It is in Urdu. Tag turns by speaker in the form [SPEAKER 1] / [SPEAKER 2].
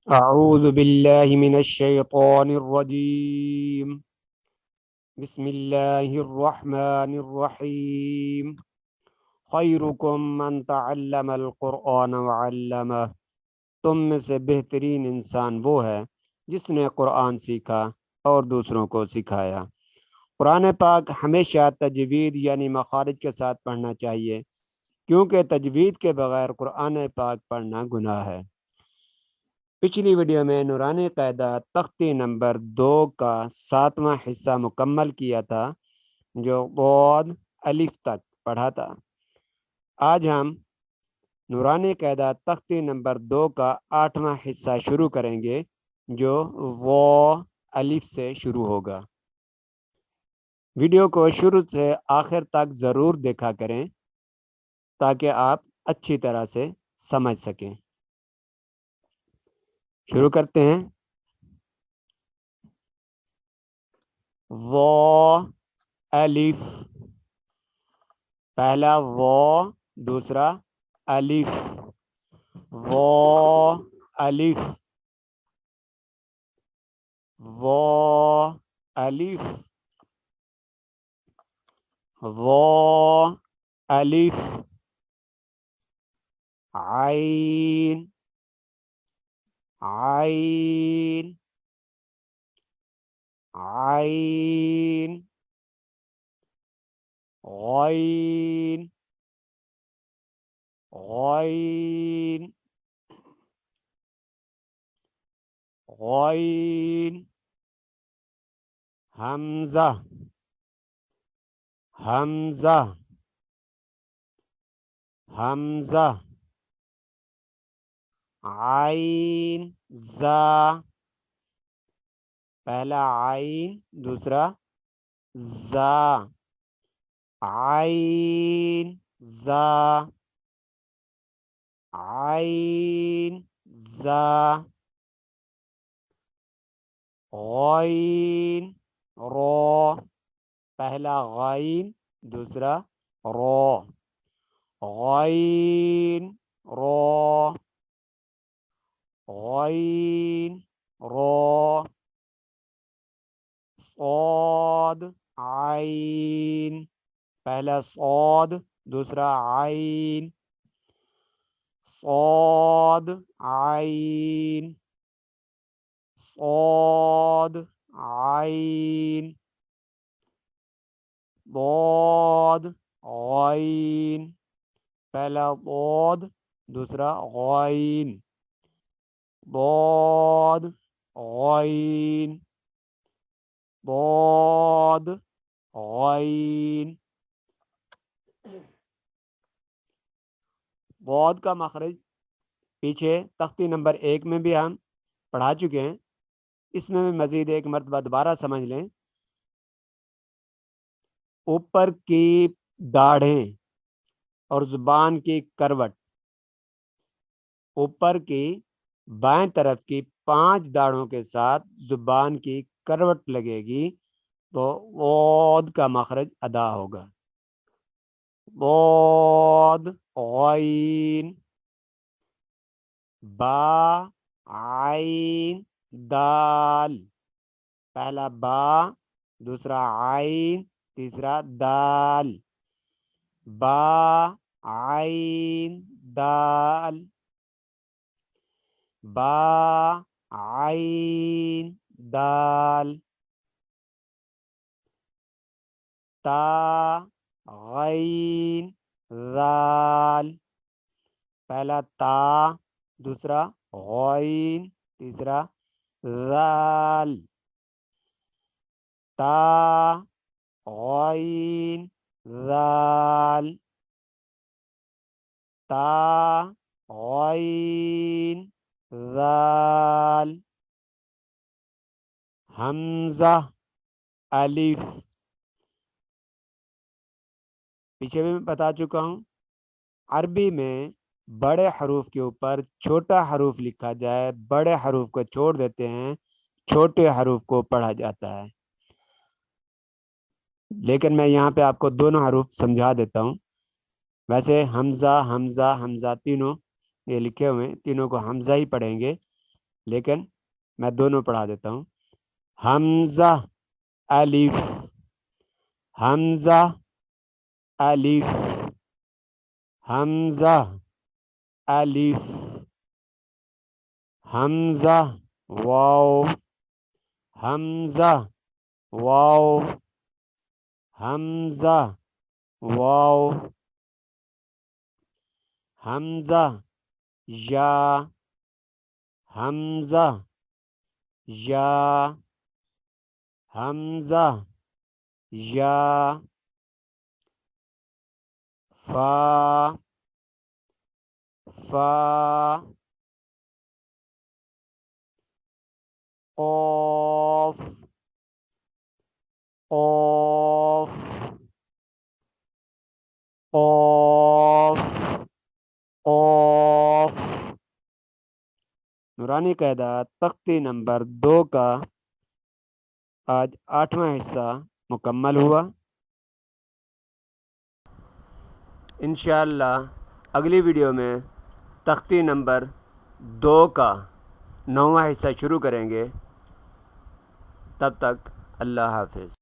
[SPEAKER 1] أعوذ بالله من الشيطان الرجيم. بسم الله الرحمن الرحيم. خيركم من تعلم القرآن وعلمه. تم میں سے بہترین انسان وہ ہے جس نے قرآن سیکھا اور دوسروں کو سکھایا۔ قرآن پاک ہمیشہ تجوید یعنی مخارج کے ساتھ پڑھنا چاہیے، کیونکہ تجوید کے بغیر قرآن پاک پڑھنا گناہ ہے۔ پچھلی ویڈیو میں نورانی قاعدہ تختی نمبر 2 کا 7واں حصہ مکمل کیا تھا، جو ضاد الف تک پڑھا تھا۔ آج ہم نورانی قاعدہ تختی نمبر 2 کا 8واں حصہ شروع کریں گے، جو و الف سے شروع ہوگا۔ ویڈیو کو شروع سے آخر تک ضرور دیکھا کریں تاکہ آپ اچھی طرح سے سمجھ سکیں۔ شروع کرتے ہیں۔ و الف، پہلا و، دوسرا الف، و الف، و الف، و الف، عین، عین، عین، غین، غین، غین، حمزہ، حمزہ، حمزہ، عین، زا، پہلا عین، دوسرا زا، عین، زا، عین، زا، غین، رو، پہلا غین، دوسرا رو، غین، رو، غین، رو، صاد، عین، پہلا صاد، دوسرا عین، صاد، عین، صاد، عین، ضاد، غین، پہلا ضاد، دوسرا غین، ضاد، غین، ضاد، غین۔ ضاد کا مخرج پیچھے تختی نمبر 1 میں بھی ہم پڑھا چکے ہیں، اس میں بھی مزید ایک مرتبہ دوبارہ سمجھ لیں۔ اوپر کی داڑھیں اور زبان کی کروٹ، اوپر کی بائیں طرف کی 5 داڑھوں کے ساتھ زبان کی کروٹ لگے گی تو ضاد کا مخرج ادا ہوگا۔ ضاد، غین، با، عین، دال، پہلا با، دوسرا عین، تیسرا دال، با، عین، دال، با، عین، دال، تا، غین، ذال، پہلا تا، دوسرا غین، تیسرا ذال، تا، غین، ذال، تا، غین، ذال، حمزہ، الف، پیچھے بھی میں بتا چکا ہوں، عربی میں بڑے حروف کے اوپر چھوٹا حروف لکھا جائے، بڑے حروف کو چھوڑ دیتے ہیں، چھوٹے حروف کو پڑھا جاتا ہے۔ لیکن میں یہاں پہ آپ کو دونوں حروف سمجھا دیتا ہوں۔ ویسے حمزہ، حمزہ، حمزہ تینوں یہ لکھے ہوئے ہیں، تینوں کو حمزہ ہی پڑھیں گے، لیکن میں دونوں پڑھا دیتا ہوں. حمزہ الف، حمزہ الف، حمزہ الف، حمزہ واو، حمزہ واو، حمزہ واو، حمزہ یا، حمزہ یا، حمزہ یا، فا، فا، قاف، قاف، قاف، قاف. نورانی قاعدہ تختی نمبر 2 کا آج 8واں حصہ مکمل ہوا. انشاءاللہ اگلی ویڈیو میں تختی نمبر 2 کا 9واں حصہ شروع کریں گے. تب تک اللہ حافظ.